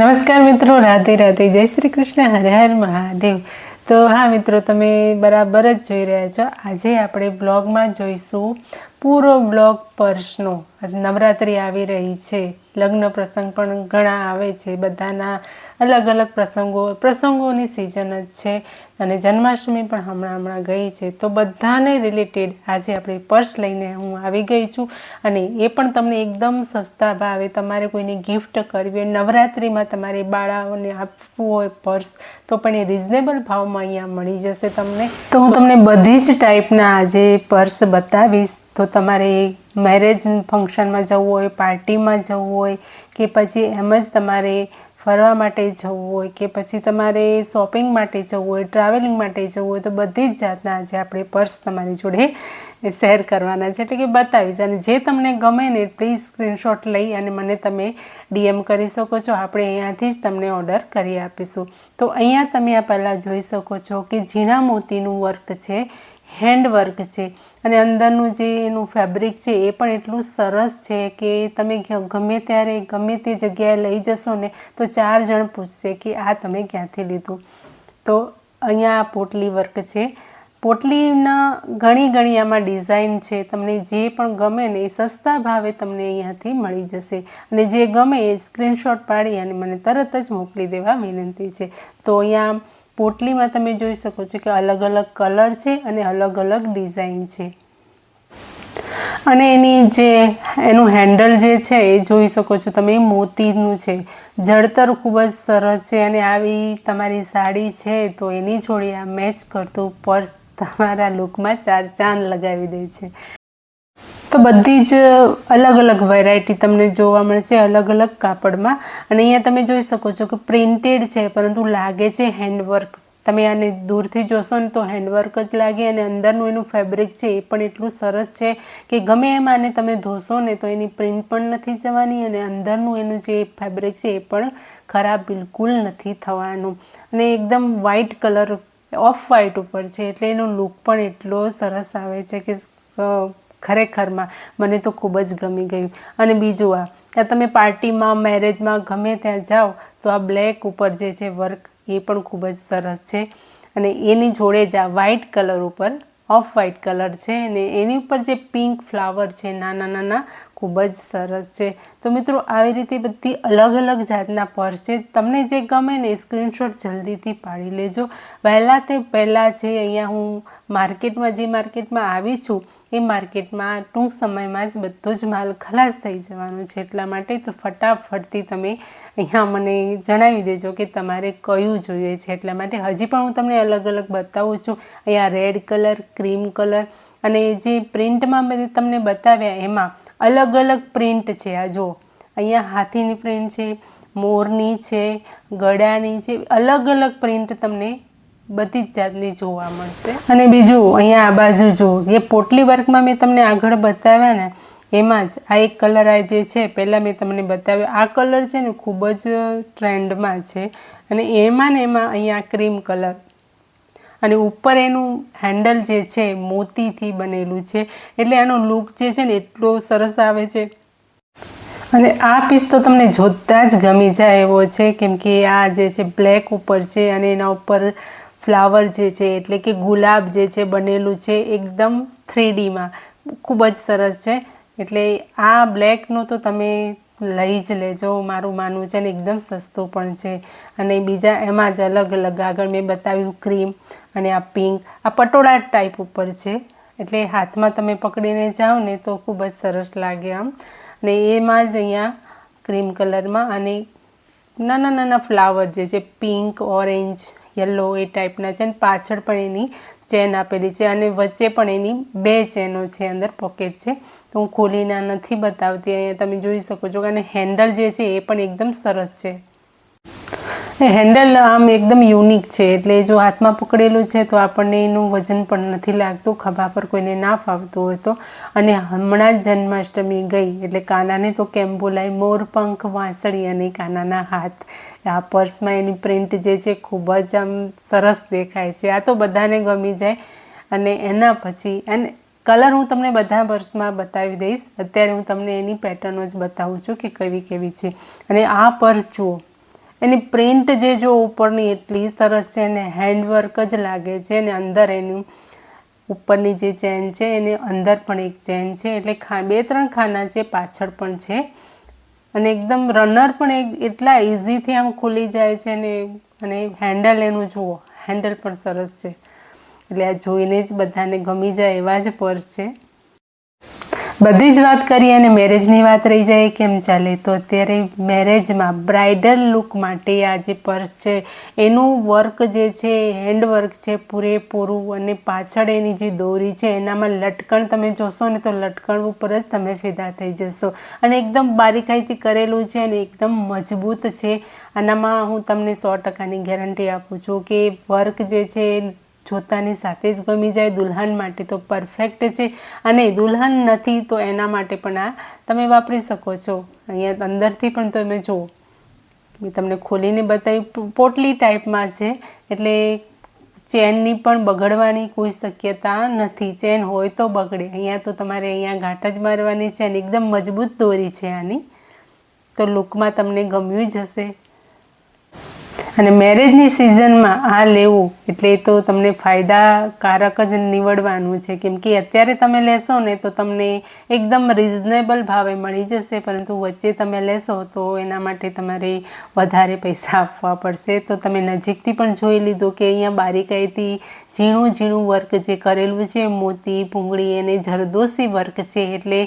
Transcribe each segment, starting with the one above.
નમસ્કાર મિત્રો, રાધે રાધે, જય શ્રી કૃષ્ણ, હર હર મહાદેવ। તો હા મિત્રો, તમે બરાબર જ જોઈ રહ્યા છો। આજે આપણે બ્લોગમાં જોઈશું પૂરો બ્લોગ પર્સનો। નવરાત્રિ આવી રહી છે, લગ્ન પ્રસંગ પણ ઘણા આવે છે, બધાના અલગ અલગ પ્રસંગોની સિઝન જ છે અને જન્માષ્ટમી પણ હમણાં ગઈ છે। તો બધાને રિલેટેડ આજે આપણે પર્સ લઈને હું આવી ગઈ છું અને એ પણ તમને એકદમ સસ્તા ભાવે તમારે કોઈને ગિફ્ટ કરવી હોય, નવરાત્રિમાં તમારે બાળાઓને આપવું હોય પર્સ તો પણ એ રિઝનેબલ ભાવમાં અહીંયા મળી જશે તમને। તો હું તમને બધી જ ટાઈપના આજે પર્સ બતાવીશ। તો તમારે મેરેજ ફંક્શનમાં જવું હોય, પાર્ટીમાં જવું હોય કે પછી એમ જ તમારે ફરવા માટે જવું હોય કે પછી તમારે શોપિંગ માટે જવું હોય, ટ્રાવેલિંગ માટે જવું હોય, તો બધી જ જાતના આજે આપણે પર્સ તમારી જોડે શેર કરવાના છે, એટલે કે બતાવીશ। અને જે તમને ગમે ને પ્લીઝ સ્ક્રીનશોટ લઈ અને મને તમે DM કરી શકો છો, આપણે અહીંયાથી જ તમને ઓર્ડર કરી આપીશું। તો અહીંયા તમે આ પહેલાં જોઈ શકો છો કે ઝીણા મોતીનું વર્ક છે, હેન્ડ વર્ક છે અને અંદરનું જે એનું ફેબ્રિક છે એ પણ એટલું સરસ છે કે તમે ગમે ત્યારે ગમે તે જગ્યાએ લઈ જશો ને તો 4 જણ પૂછશે કે આ તમે ક્યાંથી લીધું। તો અહીંયા પોટલી વર્ક છે, પોટલીના ઘણી આમાં ડિઝાઇન છે, તમને જે પણ ગમે ને એ સસ્તા ભાવે તમને અહીંયાથી મળી જશે અને જે ગમે એ સ્ક્રીનશોટ પાડી અને મને તરત જ મોકલી દેવા વિનંતી છે। તો અહીંયા પોટલીમાં તમે જોઈ શકો છો કે અલગ અલગ કલર છે અને અલગ અલગ ડિઝાઇન છે અને એનું હેન્ડલ જે છે એ જોઈ શકો છો તમે, મોતીનું છે, જડતર ખૂબ જ સરસ છે અને આવી તમારી સાડી છે તો એની જોડે આ મેચ કરતું પર્સ તમારા લુકમાં 4 ચાંદ લગાવી દે છે। તો બધી જ અલગ અલગ વેરાયટી તમને જોવા મળશે અલગ અલગ કાપડમાં અને અહીંયા તમે જોઈ શકો છો કે પ્રિન્ટેડ છે પરંતુ લાગે છે હેન્ડવર્ક। તમે આને દૂરથી જોશો ને તો હેન્ડવર્ક જ લાગે અને અંદરનું એનું ફેબ્રિક છે એ પણ એટલું સરસ છે કે ગમે એમ આને તમે ધોશો ને તો એની પ્રિન્ટ પણ નથી જવાની અને અંદરનું એનું જે ફેબ્રિક છે એ પણ ખરાબ બિલકુલ નથી થવાનું અને એકદમ વ્હાઇટ કલર, ઓફ વ્હાઇટ ઉપર છે એટલે એનો લુક પણ એટલો સરસ આવે છે કે ખરેખરમાં મને તો ખૂબ જ ગમી ગયું। અને બીજું આ તમે પાર્ટીમાં, મેરેજમાં ગમે ત્યાં જાઓ તો આ બ્લેક ઉપર જે છે વર્ક એ પણ ખૂબ જ સરસ છે અને એની જોડે જ આ વ્હાઇટ કલર ઉપર ઓફ વ્હાઇટ કલર છે અને એની ઉપર જે પિંક ફ્લાવર છે નાના ખૂબ જ સરસ છે। તો મિત્રો આવી રીતે બધી અલગ અલગ જાતના પર્સ છે, તમને જે ગમે ને એ સ્ક્રીનશોટ જલ્દીથી પાડી લેજો। પહેલાં છે અહીંયા હું માર્કેટમાં આવી છું એ માર્કેટમાં ટૂંક સમયમાં જ બધો જ માલ ખલાસ થઈ જવાનો છે, એટલા માટે તો ફટાફટથી તમે અહીંયા મને જણાવી દેજો કે તમારે કયું જોઈએ છે। એટલા માટે હજી પણ હું તમને અલગ અલગ બતાવું છું। અહીંયા રેડ કલર, ક્રીમ કલર અને જે પ્રિન્ટમાં મેં તમને બતાવ્યા એમાં અલગ અલગ પ્રિન્ટ છે। આ જો અહીંયા હાથીની પ્રિન્ટ છે, મોરની છે, ગળાની છે, અલગ અલગ પ્રિન્ટ તમને બધી જ જાતની જોવા મળશે। અને બીજું અહીંયા આ બાજુ જો એ પોટલી વર્કમાં મેં તમને આગળ બતાવ્યા ને એમાં જ આ એક કલર આ જે છે પહેલાં મેં તમને બતાવ્યો, આ કલર છે ને ખૂબ જ ટ્રેન્ડમાં છે અને એમાં અહીંયા ક્રીમ કલર અને ઉપર એનું હેન્ડલ જે છે મોતીથી બનેલું છે એટલે આનો લુક જે છે ને એટલો સરસ આવે છે અને આ પીસ તો તમને જોતાં જ ગમી જાય એવો છે, કેમ કે આ જે છે બ્લેક ઉપર છે અને એના ઉપર ફ્લાવર જે છે એટલે કે ગુલાબ જે છે બનેલું છે એકદમ 3Dમાં, ખૂબ જ સરસ છે। એટલે આ બ્લેકનો તો તમે લઈ જ લેજો, મારું માનવું છે ને એકદમ સસ્તું પણ છે। અને બીજા એમાં જ અલગ અલગ આગળ મેં બતાવ્યું ક્રીમ અને આ પિંક, આ પટોળા ટાઈપ ઉપર છે એટલે હાથમાં તમે પકડીને જાઓ ને તો ખૂબ જ સરસ લાગે આમ। ને એમાં જ અહીંયા ક્રીમ કલરમાં અને નાના ફ્લાવર જે છે પિંક, ઓરેન્જ, યલો એ ટાઈપના છે અને પાછળ પણ એની ચેન આપેલી છે અને વચ્ચે પણ એની 2 ચેનો છે, અંદર પોકેટ છે। તો હું ખોલીને નથી બતાવતી, અહીંયા તમે જોઈ શકો છો અને હેન્ડલ જે છે એ પણ એકદમ સરસ છે। હેન્ડલ આમ એકદમ યુનિક છે એટલે જો હાથમાં પકડેલું છે તો આપણને એનું વજન પણ નથી લાગતું, ખભા પર કોઈને ના ફાવતું હોય તો। અને હમણાં જ જન્માષ્ટમી ગઈ એટલે કાનાને તો કેમ બોલાય, મોરપંખ, વાંસળી અને કાનાના હાથ, આ પર્સમાં એની પ્રિન્ટ જે છે ખૂબ જ આમ સરસ દેખાય છે। આ તો બધાને ગમી જાય અને એના પછી અને કલર હું તમને બધા પર્સમાં બતાવી દઈશ, અત્યારે હું તમને એની પેટર્નો જ બતાવું છું કે કેવી છે। અને આ પર્સ જુઓ, એની પ્રિન્ટ જે જો ઉપરની એટલી સરસ છે અને હેન્ડવર્ક જ લાગે છે. અને અંદર એનું ઉપરની જે ચેન છે એની અંદર પણ એક ચેન છે, એટલે 2-3 ખાના છે, પાછળ પણ છે. અને એકદમ રનર પણ એટલા ઇઝીથી આમ ખુલી જાય છે અને હેન્ડલ એનું જુઓ, હેન્ડલ પણ સરસ છે. એટલે આ જોઈને જ બધાને ગમી જાય એવા જ પર્સ છે. બધી જ વાત કરીએ અને મેરેજની વાત રહી જાય કેમ ચાલે, તો અત્યારે મેરેજમાં બ્રાઇડલ લુક માટે આ જે પર્સ છે એનું વર્ક જે છે, હેન્ડવર્ક છે પૂરેપૂરું, અને પાછળ એની જે દોરી છે એનામાં લટકણ તમે જોશો ને તો લટકણ ઉપર જ તમે ફિદા થઈ જશો. અને એકદમ બારીકાઈથી કરેલું છે અને એકદમ મજબૂત છે. આનામાં હું તમને 100%ની ગેરંટી આપું છું કે વર્ક જે છે જોતાની સાથે જ ગમી જાય. દુલ્હન માટે તો પરફેક્ટ છે, અને દુલ્હન નથી તો એના માટે પણ આ તમે વાપરી શકો છો. અહીંયા અંદરથી પણ તમે જુઓ, મેં તમને ખોલીને બતાવી, પોટલી ટાઈપમાં છે, એટલે ચેનની પણ બગડવાની કોઈ શક્યતા નથી. ચેન હોય તો બગડે, અહીંયા તો તમારે અહીંયા ગાંઠ જ મારવાની છે અને એકદમ મજબૂત દોરી છે આની. તો લુકમાં તમને ગમ્યું જ હશે. અને મેરેજની સિઝનમાં આ લેવું એટલે તો તમને ફાયદાકારક જ નીવડવાનું છે, કેમ કે અત્યારે તમે લેશો ને તો તમને એકદમ રિઝનેબલ ભાવે મળી જશે, પરંતુ વચ્ચે તમે લેશો તો એના માટે તમારે વધારે પૈસા આપવા પડશે. તો તમે નજીકથી પણ જોઈ લીધું કે અહીંયા બારીકાઈથી ઝીણું ઝીણું વર્ક જે કરેલું છે, મોતી, પૂંગળી અને જરદોશી વર્ક છે. એટલે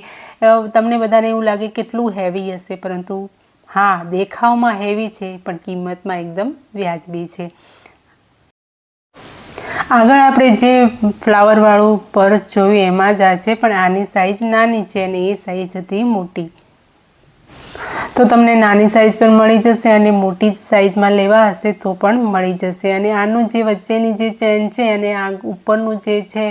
તમને બધાને એવું લાગે કેટલું હેવી હશે, પરંતુ હા, દેખાવમાં હેવી છે પણ કિંમતમાં એકદમ વ્યાજબી છે. આગળ આપણે જે ફ્લાવરવાળું પર્સ જોયું એમાં જ આ છે, પણ આની સાઈઝ નાની છે અને એ સાઈઝ હતી મોટી. તો તમને નાની સાઈઝ પણ મળી જશે અને મોટી સાઈઝમાં લેવા હશે તો પણ મળી જશે. અને આનું જે વચ્ચેની જે ચેન છે અને આ ઉપરનું જે છે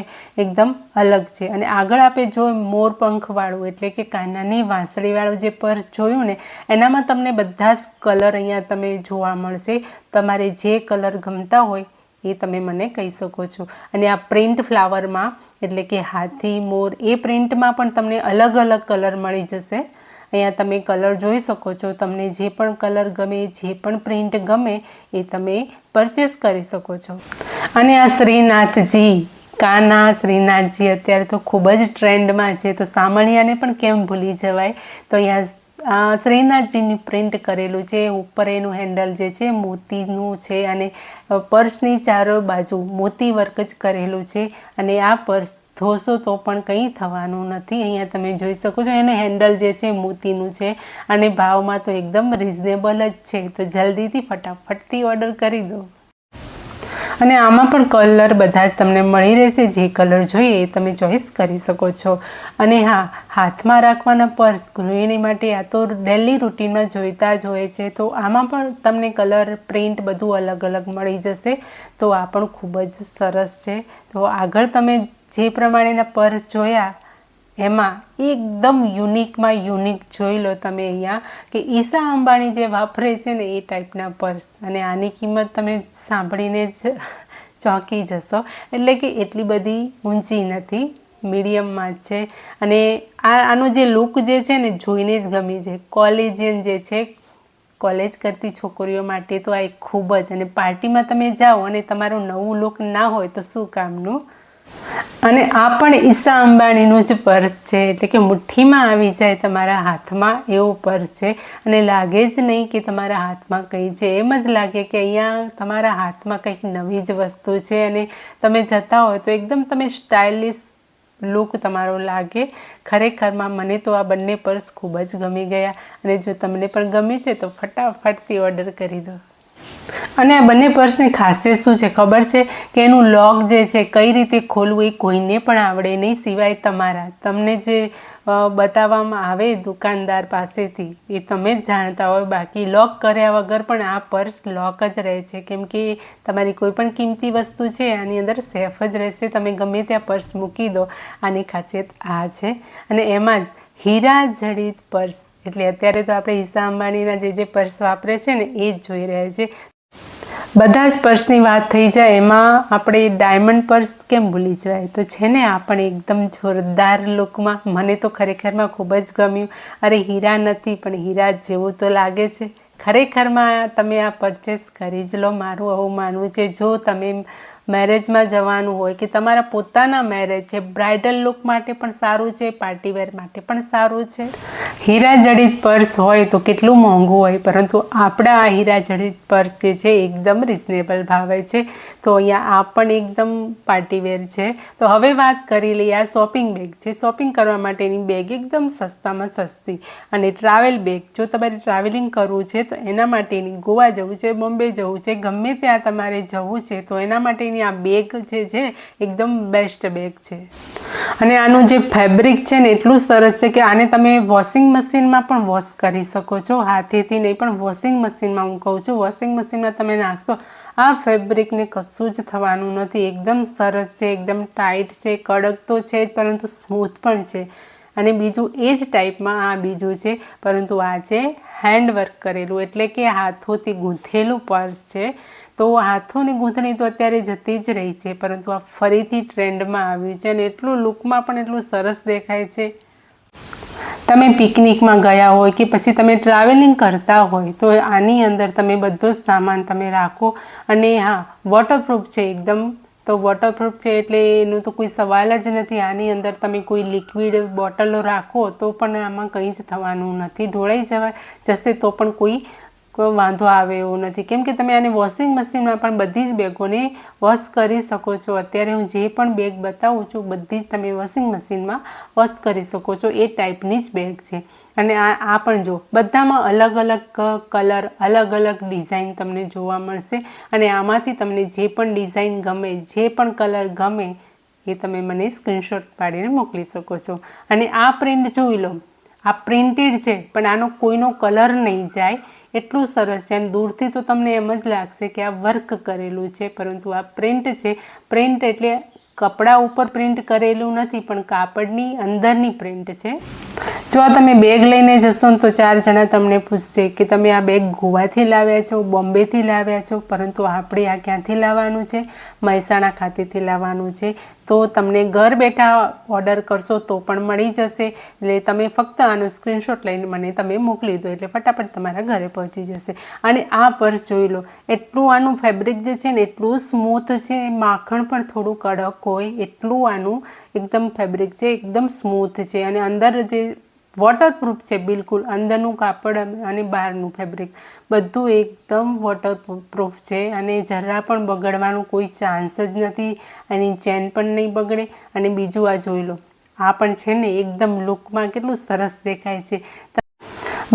એકદમ અલગ છે. અને આગળ આપણે જો મોર પંખવાળું એટલે કે કાનાની વાંસળીવાળું જે પર્સ જોયું ને એનામાં તમને બધા જ કલર અહીંયા તમે જોવા મળશે. તમારે જે કલર ગમતા હોય એ તમે મને કહી શકો છો. અને આ પ્રિન્ટ ફ્લાવરમાં એટલે કે હાથી, મોર, એ પ્રિન્ટમાં પણ તમને અલગ અલગ કલર મળી જશે. અહીંયા તમે કલર જોઈ શકો છો. તમને જે પણ કલર ગમે, જે પણ પ્રિન્ટ ગમે એ તમે પરચેસ કરી શકો છો. અને આ શ્રીનાથજી, કાના શ્રીનાથજી અત્યારે તો ખૂબ જ ટ્રેન્ડમાં છે, તો સામણિયાને પણ કેમ ભૂલી જવાય. તો અહીંયા શ્રીનાથજીની પ્રિન્ટ કરેલું છે. ઉપર એનું હેન્ડલ જે છે મોતીનું છે અને પર્સની ચારો બાજુ મોતી વર્ક જ કરેલું છે. અને આ પર્સ ધોશો તો પણ કંઈ થવાનું નથી. અહીંયા તમે જોઈ શકો છો એનું હેન્ડલ જે છે મોતીનું છે અને ભાવમાં તો એકદમ રિઝનેબલ જ છે. તો જલ્દીથી ફટાફટથી ઓર્ડર કરી દો. અને આમાં પણ કલર બધા જ તમને મળી રહેશે. જે કલર જોઈએ એ તમે ચોઈસ કરી શકો છો. અને હા, હાથમાં રાખવાના પર્સ ગૃહિણી માટે આ તો ડેલી રૂટીનમાં જોઈતા જ હોય છે. તો આમાં પણ તમને કલર, પ્રિન્ટ બધું અલગ અલગ મળી જશે. તો આ પણ ખૂબ જ સરસ છે. તો આગળ તમે જે પ્રમાણેના પર્સ જોયા એમાં એકદમ યુનિકમાં યુનિક જોઈ લો તમે અહીંયા કે ઈશા અંબાણી જે વાપરે છે ને એ ટાઈપના પર્સ. અને આની કિંમત તમે સાંભળીને જ ચોંકી જશો. એટલે કે એટલી બધી ઊંચી નથી, મીડિયમમાં જ છે. અને આનો જે લુક જે છે ને જોઈને જ ગમી જાય. કોલેજિયન જે છે, કોલેજ કરતી છોકરીઓ માટે તો આ એક ખૂબ જ, અને પાર્ટીમાં તમે જાઓ અને તમારું નવું લુક ના હોય તો શું કામનું. અને આ પણ ઈશા અંબાણીનું જ પર્સ છે, એટલે કે મુઠ્ઠીમાં આવી જાય તમારા હાથમાં એવું પર્સ છે. અને લાગે જ નહીં કે તમારા હાથમાં કંઈ છે, એમ જ લાગે કે અહીંયા તમારા હાથમાં કંઈક નવી જ વસ્તુ છે. અને તમે જતા હોય તો એકદમ તમે સ્ટાઇલિશ લુક તમારો લાગે. ખરેખરમાં મને તો આ બંને પર્સ ખૂબ જ ગમી ગયા. અને જો તમને પણ ગમે છે તો ફટાફટથી ઓર્ડર કરી દો. અને આ બંને પર્સની ખાસિયત શું છે ખબર છે કે એનું લોક જે છે કઈ રીતે ખોલવું એ કોઈને પણ આવડે નહીં સિવાય તમારા. તમને જે બતાવવામાં આવે દુકાનદાર પાસેથી એ તમે જ જાણતા હોય. બાકી લોક કર્યા વગર પણ આ પર્સ લોક જ રહે છે, કેમ કે તમારી કોઈ પણ કિંમતી વસ્તુ છે આની અંદર સેફ જ રહેશે. તમે ગમે ત્યાં પર્સ મૂકી દો. આની ખાસિયત આ છે. અને એમાં જ હીરા જડિત પર્સ, એટલે અત્યારે તો આપણે ઈશા અંબાણીના જે પર્સ વાપરે છે ને એ જ જોઈ રહ્યા છે. બધા જ પર્સની વાત થઈ જાય એમાં આપણે ડાયમંડ પર્સ કેમ ભૂલી જવાય. તો છે ને આ પણ એકદમ જોરદાર લુકમાં, મને તો ખરેખરમાં ખૂબ જ ગમ્યું. અરે હીરા નથી પણ હીરા જેવું તો લાગે છે. ખરેખરમાં તમે આ પરચેસ કરી જ લો, મારું આવું માનવું છે. જો તમે મેરેજમાં જવાનું હોય કે તમારા પોતાના મેરેજ છે, બ્રાઇડલ લુક માટે પણ સારું છે, પાર્ટીવેર માટે પણ સારું છે. હીરા જડિત પર્સ હોય તો કેટલું મોંઘું હોય, પરંતુ આપણા આ હીરા જડિત પર્સ જે છે એકદમ રિઝનેબલ ભાવે છે. તો અહીંયા આ પણ એકદમ પાર્ટીવેર છે. તો હવે વાત કરી લઈએ, આ શોપિંગ બેગ છે. શોપિંગ કરવા માટેની બેગ એકદમ સસ્તામાં સસ્તી અને ટ્રાવેલ બેગ, જો તમારે ટ્રાવેલિંગ કરવું છે તો એના માટેની, ગોવા જવું છે, બોમ્બે જવું છે, ગમે ત્યાં તમારે જવું છે તો એના માટેની આ બેગ જે છે એકદમ બેસ્ટ બેગ છે. અને આનું જે ફેબ્રિક છે ને એટલું સરસ છે કે આને તમે વોશિંગ મશીનમાં પણ વોશ કરી શકો છો, હાથેથી નહીં પણ વોશિંગ મશીનમાં. હું કહું છું વોશિંગ મશીનમાં તમે નાખશો, આ ફેબ્રિકને કશું જ થવાનું નથી. એકદમ સરસ છે, એકદમ ટાઈટ છે, કડક તો છે જ પરંતુ સ્મૂથ પણ છે. અને બીજું એ જ ટાઈપમાં આ બીજું છે, પરંતુ આ છે હેન્ડવર્ક કરેલું, એટલે કે હાથોથી ગૂંથેલું પર્સ છે. તો હાથોની ગૂંથણી તો અત્યારે જતી જ રહી છે, પરંતુ આ ફરીથી ટ્રેન્ડમાં આવ્યું છે અને એટલું લુકમાં પણ એટલું સરસ દેખાય છે. તમે પિકનિકમાં ગયા હોય કે પછી તમે ટ્રાવેલિંગ કરતા હોય તો આની અંદર તમે બધો જ સામાન તમે રાખો. અને હા, વોટરપ્રૂફ છે એકદમ. તો વોટરપ્રૂફ છે એટલે એનું તો કોઈ સવાલ જ નથી. આની અંદર તમે કોઈ લિક્વિડ બોટલો રાખો તો પણ આમાં કંઈ જ થવાનું નથી, ઢોળાઈ જશે તો પણ કોઈ વાંધો આવે એવું નથી, કેમ કે તમે આને વોશિંગ મશીનમાં પણ બધી જ બેગોને વોશ કરી શકો છો. અત્યારે હું જે પણ બેગ બતાવું છું બધી જ તમે વોશિંગ મશીનમાં વોશ કરી શકો છો, એ ટાઈપની જ બેગ છે. અને આ પણ જો, બધામાં અલગ અલગ કલર, અલગ અલગ ડિઝાઇન તમને જોવા મળશે. અને આમાંથી તમને જે પણ ડિઝાઇન ગમે, જે પણ કલર ગમે એ તમે મને સ્ક્રીનશોટ પાડીને મોકલી શકો છો. અને આ પ્રિન્ટ જોઈ લો, આ પ્રિન્ટેડ છે પણ આનો કોઈનો કલર નહીં જાય, એટલું સરસ છે. અને દૂરથી તો તમને એમ જ લાગશે કે આ વર્ક કરેલું છે, પરંતુ આ પ્રિન્ટ છે. પ્રિન્ટ એટલે કપડા ઉપર પ્રિન્ટ કરેલું નથી પણ કાપડની અંદરની પ્રિન્ટ છે. જો આ તમે બેગ લઈને જશો ને તો 4 જણા તમને પૂછશે કે તમે આ બેગ ગોવાથી લાવ્યા છો, બોમ્બેથી લાવ્યા છો, પરંતુ આપણે આ ક્યાંથી લાવવાનું છે? મહેસાણા ખાતેથી લાવવાનું છે. તો તમને ઘર બેઠા ઓર્ડર કરશો તો પણ મળી જશે. એટલે તમે ફક્ત આનો સ્ક્રીનશોટ લઈને મને તમે મોકલી દો એટલે ફટાફટ તમારા ઘરે પહોંચી જશે. અને આ પર્સ જોઈ લો, એટલું આનું ફેબ્રિક જે છે ને એટલું સ્મૂથ છે, માખણ પણ થોડું કડક હોય એટલું આનું એકદમ ફેબ્રિક છે, એકદમ સ્મૂથ છે. અને અંદર જે વોટરપ્રૂફ છે બિલકુલ, અંદરનું કાપડ અને બહારનું ફેબ્રિક બધું એકદમ વોટરપ્રૂફ છે. અને જરા પણ બગડવાનું કોઈ ચાન્સ જ નથી. એની ચેન પણ નહીં બગડે. અને બીજું આ જોઈ લો, આ પણ છે ને એકદમ લુકમાં કેટલું સરસ દેખાય છે.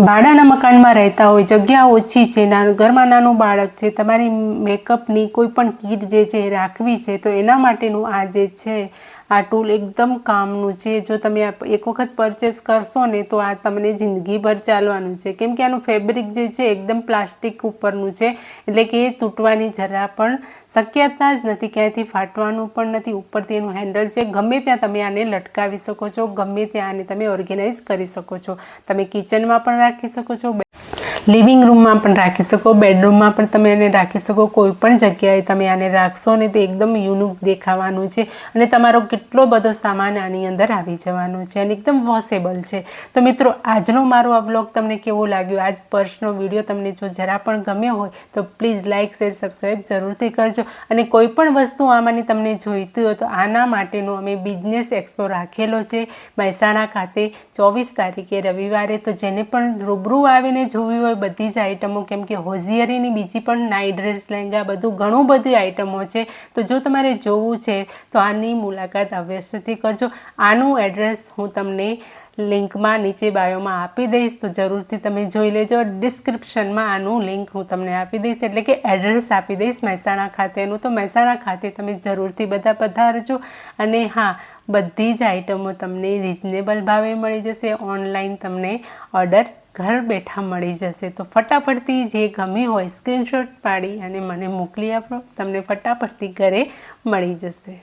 ભાડાના મકાનમાં રહેતા હોય, જગ્યા ઓછી છે, ઘરમાં નાનું બાળક છે, તમારી મેકઅપની કોઈ પણ કીટ જે છે એ રાખવી છે, તો એના માટેનું આ જે છે આ ટૂલ એકદમ કામનું છે. જો તમે એક વખત પરચેસ કરશો ને તો આ તમને જિંદગીભર ચાલવાનું છે, કેમ કે આનું ફેબ્રિક જે છે એકદમ પ્લાસ્ટિક ઉપરનું છે, એટલે કે એ તૂટવાની જરા પણ શક્યતા જ નથી, ક્યાંયથી ફાટવાનું પણ નથી. ઉપરથી એનું હેન્ડલ છે, ગમે ત્યાં તમે આને લટકાવી શકો છો, ગમે ત્યાં આને તમે ઓર્ગેનાઇઝ કરી શકો છો. તમે કિચનમાં પણ રાખી શકો છો, લિવિંગ રૂમમાં પણ રાખી શકો, બેડરૂમમાં પણ તમે એને રાખી શકો. કોઈ પણ જગ્યાએ તમે આને રાખશો ને તો એકદમ યુનિક દેખાવાનું છે. અને તમારો કેટલો બધો સામાન આની અંદર આવી જવાનો છે અને એકદમ વોશેબલ છે. તો મિત્રો, આજનો મારો આ બ્લોગ તમને કેવો લાગ્યો? આજ પર્સનો વિડીયો તમને જો જરા પણ ગમ્યો હોય તો પ્લીઝ લાઇક, શેર, સબસ્ક્રાઈબ જરૂરથી કરજો. અને કોઈ પણ વસ્તુ આમાંની તમને જોઈતી હોય તો આના માટેનો અમે બિઝનેસ એક્સપો રાખેલો છે મહેસાણા ખાતે 24 તારીખે રવિવારે. તો જેને પણ રૂબરૂ આવીને જોવી હોય બધી જ આઈટમો, કેમ કે હોઝિયરીની બીજી પણ નાઇટ ડ્રેસ, લહેંગા બધું ઘણું બધી આઈટમો છે. તો જો તમારે જોવું છે તો આની મુલાકાત અવશ્યથી કરજો. આનું એડ્રેસ હું તમને લિંકમાં નીચે બાયોમાં આપી દઈશ, તો જરૂરથી તમે જોઈ લેજો. ડિસ્ક્રિપ્શનમાં આનું લિંક હું તમને આપી દઈશ, એટલે કે એડ્રેસ આપી દઈશ મહેસાણા ખાતેનું. તો મહેસાણા ખાતે તમે જરૂરથી બધા પધારજો. અને હા, બધી જ આઈટમો તમને રિઝનેબલ ભાવે મળી જશે. ઓનલાઈન તમને ઓર્ડર ઘર બેઠા મળી જશે. તો ફટાફટથી જે ગમી હોય સ્ક્રીનશોટ પાડી અને મને મોકલી આપો, તમને ફટાફટથી ઘરે મળી જશે.